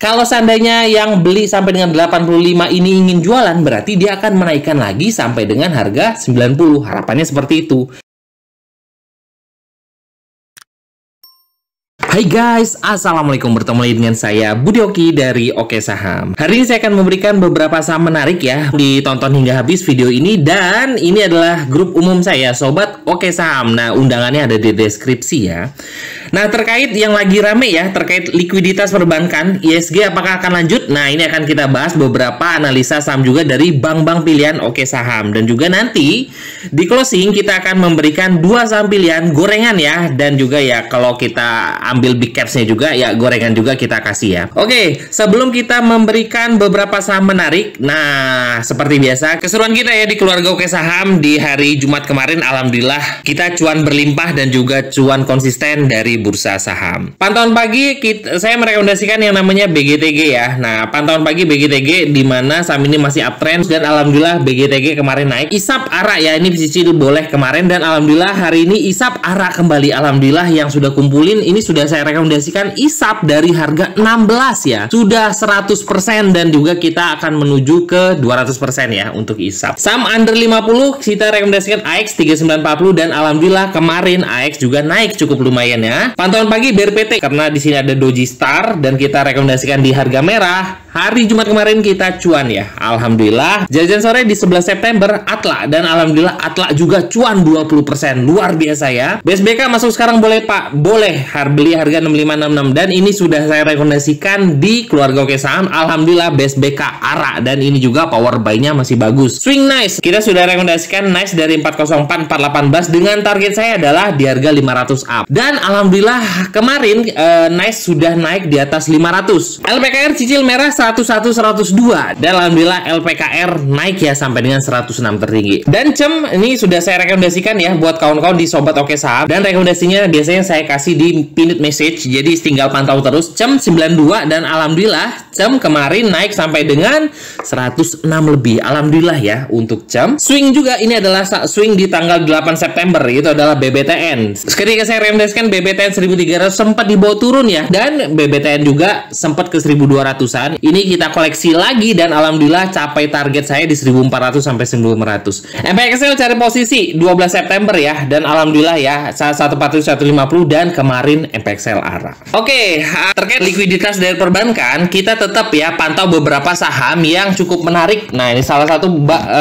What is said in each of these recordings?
Kalau seandainya yang beli sampai dengan 85 ini ingin jualan, berarti dia akan menaikkan lagi sampai dengan harga 90. Harapannya seperti itu. Hai guys, assalamualaikum, bertemu lagi dengan saya Budi Oki dari Oke Saham. Hari ini saya akan memberikan beberapa saham menarik ya, ditonton hingga habis video ini. Dan ini adalah grup umum saya, Sobat Oke Saham. Nah, undangannya ada di deskripsi ya. Nah, terkait yang lagi rame ya, terkait likuiditas perbankan, ISG apakah akan lanjut? Nah, ini akan kita bahas beberapa analisa saham juga dari bank-bank pilihan Oke Saham. Dan juga nanti di closing kita akan memberikan 2 saham pilihan gorengan ya. Dan juga ya kalau kita ambil big capsnya juga ya gorengan juga kita kasih ya. Oke, sebelum kita memberikan beberapa saham menarik, nah seperti biasa keseruan kita ya di keluarga Oke Saham di hari Jumat kemarin, alhamdulillah kita cuan berlimpah dan juga cuan konsisten dari bursa saham. Pantauan pagi saya merekomendasikan yang namanya BGTG ya. Nah, pantauan pagi BGTG di mana saham ini masih uptrend dan alhamdulillah BGTG kemarin naik. ISAP ARA ya, ini cicil boleh kemarin dan alhamdulillah hari ini ISAP ARA kembali. Alhamdulillah yang sudah kumpulin ini sudah saya rekomendasikan ISAP dari harga 16 ya. Sudah 100% dan juga kita akan menuju ke 200% ya untuk ISAP. Saham under 50 kita rekomendasikan AX 3940 dan alhamdulillah kemarin AX juga naik cukup lumayan ya. Pantauan pagi BRPT karena di sini ada Doji Star dan kita rekomendasikan di harga merah. Hari Jumat kemarin kita cuan ya. Alhamdulillah. Jajan sore di 11 September Atla dan alhamdulillah Atla juga cuan 20%. Luar biasa ya. BSBK masuk sekarang boleh Pak? Boleh. Beli harga 6566 dan ini sudah saya rekomendasikan di keluarga Oke Saham. Alhamdulillah BSBK ARA dan ini juga power buy-nya masih bagus. Swing Nice kita sudah rekomendasikan Nice dari 404 418 dengan target saya adalah di harga 500 up. Dan alhamdulillah kemarin Nice sudah naik di atas 500. LPKR cicil merah 101 102 dan alhamdulillah LPKR naik ya sampai dengan 106 tertinggi. Dan CEM ini sudah saya rekomendasikan ya buat kawan-kawan di Sobat Oke Saham dan rekomendasinya biasanya saya kasih di pinned message, jadi tinggal pantau terus. CEM 92 dan alhamdulillah CEM kemarin naik sampai dengan 106 lebih. Alhamdulillah ya untuk CEM. Swing juga ini adalah swing di tanggal 8 September itu adalah BBTN. Ketika saya rekomendasikan BBTN 1300 sempat dibawa turun ya dan BBTN juga sempat ke 1200-an. Ini kita koleksi lagi dan alhamdulillah capai target saya di 1400 sampai 1900. MPXL cari posisi 12 September ya dan alhamdulillah ya 141 150 dan kemarin MPXL ARA. Oke, terkait likuiditas dari perbankan kita tetap ya pantau beberapa saham yang cukup menarik. Nah, ini salah satu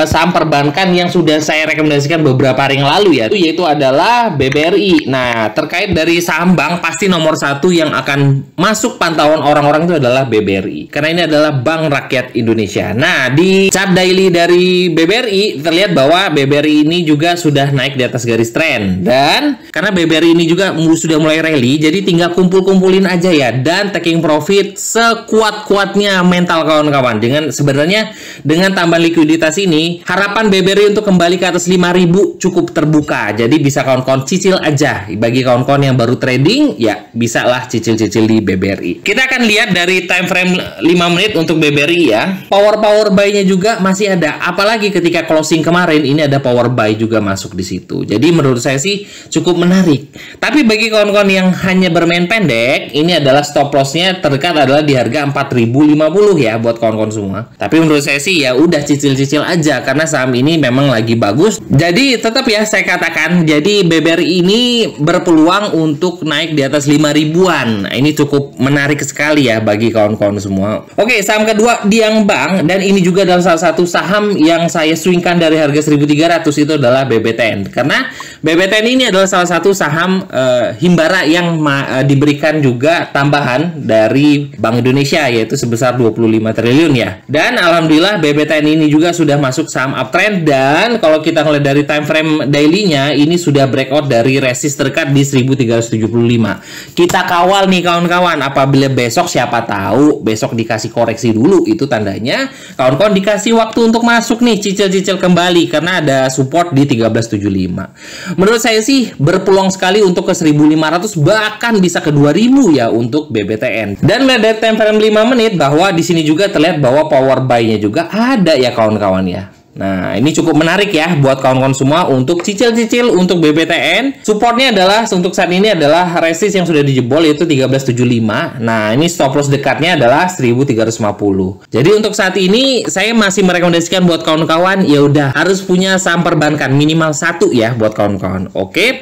saham perbankan yang sudah saya rekomendasikan beberapa hari yang lalu ya, yaitu adalah BBRI. Nah, terkait dari saham bank pasti nomor 1 yang akan masuk pantauan orang-orang itu adalah BBRI karena ini adalah Bank Rakyat Indonesia. Nah, di chart daily dari BBRI terlihat bahwa BBRI ini juga sudah naik di atas garis tren dan karena BBRI ini juga sudah mulai rally, jadi tinggal kumpul-kumpulin aja ya dan taking profit sekuat-kuatnya mental kawan-kawan. Dengan sebenarnya dengan tambahan likuiditas ini harapan BBRI untuk kembali ke atas 5.000 cukup terbuka. Jadi bisa kawan-kawan cicil aja. Bagi kawan-kawan yang baru trading ya bisa lah cicil-cicil di BBRI. Kita akan lihat dari time frame 5 menit untuk BBRI ya. Power buy-nya juga masih ada. Apalagi ketika closing kemarin ini ada power buy juga masuk di situ. Jadi menurut saya sih cukup menarik. Tapi bagi kawan-kawan yang hanya bermain pendek, ini adalah stop loss-nya terdekat adalah di harga 4.050 ya buat kawan-kawan semua. Tapi menurut saya sih ya udah cicil-cicil aja karena saham ini memang lagi bagus. Jadi tetap ya saya katakan, jadi BBRI ini berpeluang untuk naik di atas 5.000-an. Nah, ini cukup menarik sekali ya bagi kawan-kawan semua. Oke, saham kedua Diang Bank dan ini juga adalah salah satu saham yang saya swingkan dari harga 1.300 itu adalah BBTN. Karena BBTN ini adalah salah satu saham himbara yang diberikan juga tambahan dari Bank Indonesia yaitu sebesar 25 triliun ya. Dan alhamdulillah BBTN ini juga sudah masuk saham uptrend dan kalau kita melihat dari time frame daily-nya ini sudah breakout dari resist terdekat di 1375. Kita kawal nih kawan-kawan, apabila besok siapa tahu besok dikasih koreksi dulu, itu tandanya kawan-kawan dikasih waktu untuk masuk nih cicil-cicil kembali karena ada support di 1375. Menurut saya sih berpeluang sekali untuk ke 1500 bahkan bisa ke 2000 ya untuk BBTN. Dan melihat time frame 5 menit bahwa di sini juga terlihat bahwa power buy-nya juga ada ya kawan-kawan ya. Nah, ini cukup menarik ya buat kawan-kawan semua untuk cicil-cicil untuk BBTN. Supportnya adalah untuk saat ini adalah resist yang sudah dijebol yaitu 1375. Nah, ini stop loss dekatnya adalah 1350. Jadi untuk saat ini saya masih merekomendasikan buat kawan-kawan ya udah harus punya saham perbankan minimal 1 ya buat kawan-kawan. Oke,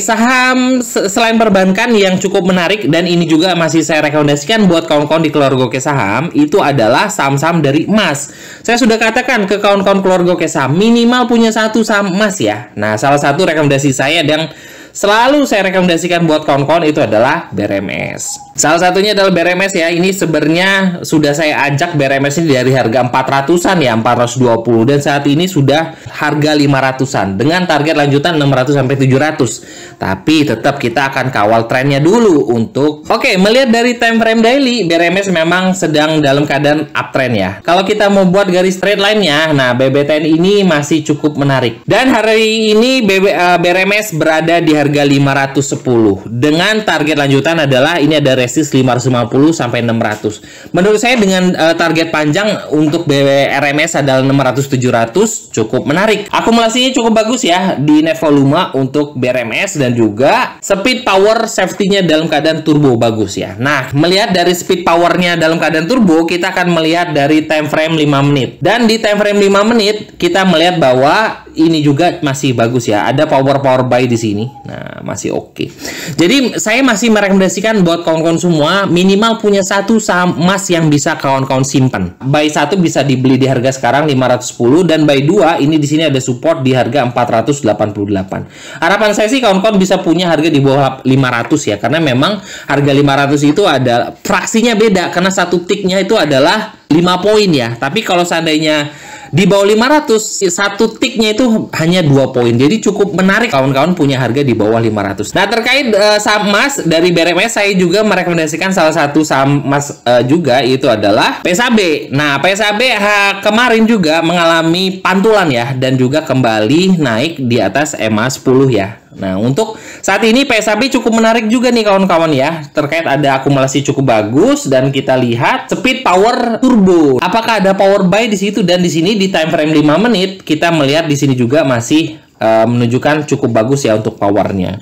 saham selain perbankan yang cukup menarik dan ini juga masih saya rekomendasikan buat kawan-kawan di keluarga Oke Saham itu adalah saham-saham dari emas. Saya sudah katakan ke kawan-kawan keluarga Oke Saham minimal punya 1 saham emas ya. Nah, salah satu rekomendasi saya dan selalu saya rekomendasikan buat kawan-kawan itu adalah BRMS. Salah satunya adalah BRMS ya. Ini sebenarnya sudah saya ajak BRMS ini dari harga 400-an ya, 420 dan saat ini sudah harga 500-an dengan target lanjutan 600 sampai 700. Tapi tetap kita akan kawal trennya dulu untuk melihat dari time frame daily, BRMS memang sedang dalam keadaan uptrend ya. Kalau kita mau buat garis straight line-nya, nah BBTN ini masih cukup menarik. Dan hari ini BRMS berada di harga 510 dengan target lanjutan adalah ini ada resist 550 sampai 600. Menurut saya dengan target panjang untuk BRMS adalah 600-700 cukup menarik. Akumulasinya cukup bagus ya di net volume untuk BRMS dan juga speed power safety-nya dalam keadaan turbo bagus ya. Nah, melihat dari speed powernya dalam keadaan turbo, kita akan melihat dari time frame 5 menit. Dan di time frame 5 menit kita melihat bahwa ini juga masih bagus ya. Ada power buy di sini. Nah, masih oke. Jadi saya masih merekomendasikan buat kawan-kawan semua minimal punya 1 saham emas yang bisa kawan-kawan simpan. Buy 1 bisa dibeli di harga sekarang 510 dan buy 2 ini di sini ada support di harga 488. Harapan saya sih kawan-kawan bisa punya harga di bawah 500 ya, karena memang harga 500 itu ada fraksinya beda karena satu ticknya itu adalah 5 poin ya. Tapi kalau seandainya di bawah 500, satu ticknya itu hanya 2 poin. Jadi cukup menarik kawan-kawan punya harga di bawah 500. Nah, terkait saham emas dari BRMS, saya juga merekomendasikan salah satu saham emas juga, itu adalah PSAB. Nah, PSAB kemarin juga mengalami pantulan ya, dan juga kembali naik di atas EMA 10 ya. Nah, untuk saat ini PSAB cukup menarik juga nih kawan-kawan ya. Terkait ada akumulasi cukup bagus dan kita lihat speed power turbo. Apakah ada power buy di situ? Dan di sini di time frame 5 menit kita melihat di sini juga masih menunjukkan cukup bagus ya untuk powernya.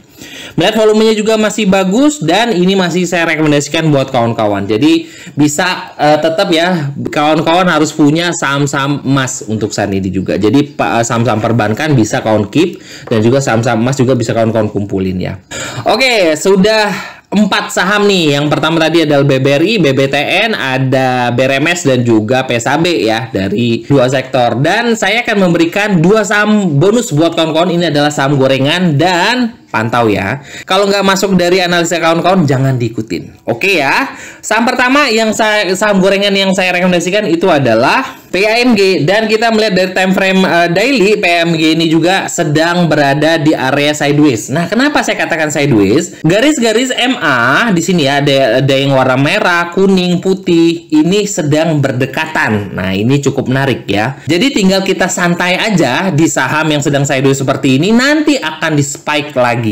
Melihat volumenya juga masih bagus dan ini masih saya rekomendasikan buat kawan-kawan. Jadi bisa tetap ya kawan-kawan harus punya saham-saham emas untuk saat ini juga. Jadi saham-saham perbankan bisa kawan keep dan juga saham-saham emas juga bisa kawan-kawan kumpulin ya. Oke, sudah 4 saham nih. Yang pertama tadi adalah BBRI, BBTN, ada BRMS dan juga PSAB ya dari 2 sektor. Dan saya akan memberikan 2 saham bonus buat kawan-kawan. Ini adalah saham gorengan dan pantau ya. Kalau nggak masuk dari analisa kawan-kawan jangan diikutin. Oke ya. Saham pertama yang saham gorengan yang saya rekomendasikan itu adalah PAMG dan kita melihat dari time frame daily PAMG ini juga sedang berada di area sideways. Nah, kenapa saya katakan sideways? Garis-garis MA di sini ya ada yang warna merah, kuning, putih ini sedang berdekatan. Nah, ini cukup menarik ya. Jadi tinggal kita santai aja di saham yang sedang sideways seperti ini, nanti akan di spike lagi.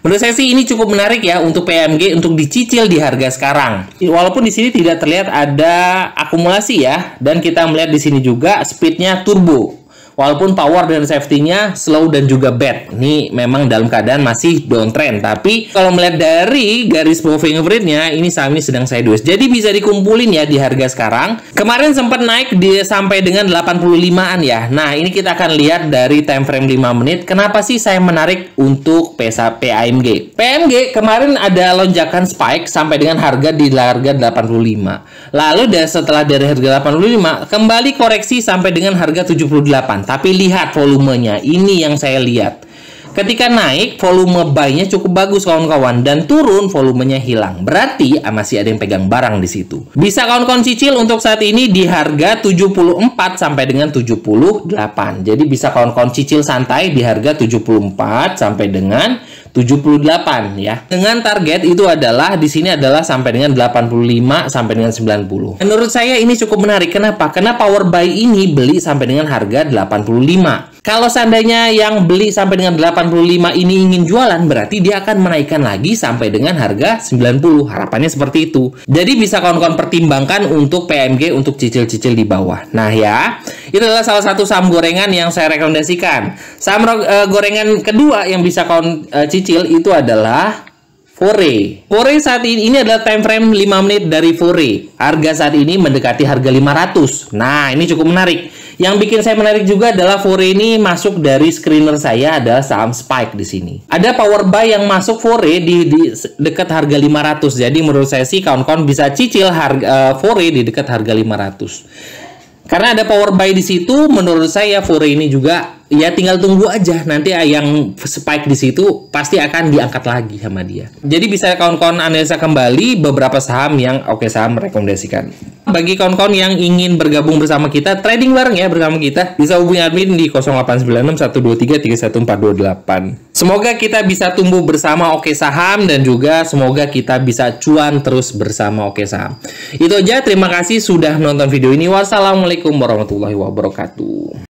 Menurut saya sih ini cukup menarik ya untuk PMG untuk dicicil di harga sekarang. Walaupun di sini tidak terlihat ada akumulasi ya, dan kita melihat di sini juga speednya turbo. Walaupun power dan safety-nya slow dan juga bad. Ini memang dalam keadaan masih downtrend. Tapi kalau melihat dari garis moving average-nya, ini saham ini sedang sideways. Jadi bisa dikumpulin ya di harga sekarang. Kemarin sempat naik sampai dengan 85-an ya. Nah, ini kita akan lihat dari time frame 5 menit. Kenapa sih saya menarik untuk PAMG? PAMG kemarin ada lonjakan spike sampai dengan harga di harga 85. Lalu setelah dari harga 85, kembali koreksi sampai dengan harga 78. Tapi lihat volumenya, ini yang saya lihat. Ketika naik, volume buy-nya cukup bagus kawan-kawan, dan turun volumenya hilang. Berarti masih ada yang pegang barang di situ. Bisa kawan-kawan cicil untuk saat ini di harga 74 sampai dengan 78. Jadi bisa kawan-kawan cicil santai di harga 74 sampai dengan 78 ya. Dengan target itu adalah di sini adalah sampai dengan 85 sampai dengan 90. Menurut saya ini cukup menarik. Kenapa? Karena power buy ini beli sampai dengan harga 85. Kalau seandainya yang beli sampai dengan 85 ini ingin jualan, berarti dia akan menaikkan lagi sampai dengan harga 90. Harapannya seperti itu. Jadi bisa kawan-kawan pertimbangkan untuk PMG untuk cicil-cicil di bawah. Nah ya, itu adalah salah satu saham gorengan yang saya rekomendasikan. Saham gorengan kedua yang bisa kawan cicil itu adalah Fore. Fore saat ini adalah time frame 5 menit dari Fore. Harga saat ini mendekati harga 500. Nah, ini cukup menarik. Yang bikin saya menarik juga adalah Fore ini masuk dari screener saya adalah saham Spike di sini. Ada power buy yang masuk Fore di dekat harga 500. Jadi menurut saya sih kawan-kawan bisa cicil harga Fore di dekat harga 500. Karena ada power buy di situ, menurut saya Fore ini juga ya tinggal tunggu aja, nanti yang spike di situ pasti akan diangkat lagi sama dia. Jadi bisa kawan-kawan analisa kembali beberapa saham yang Oke Saham rekomendasikan. Bagi kawan-kawan yang ingin bergabung bersama kita, trading bareng ya bersama kita, bisa hubungi admin di 0896 123 31428. Semoga kita bisa tumbuh bersama Oke Saham dan juga semoga kita bisa cuan terus bersama Oke Saham. Itu aja, terima kasih sudah nonton video ini. Wassalamualaikum warahmatullahi wabarakatuh.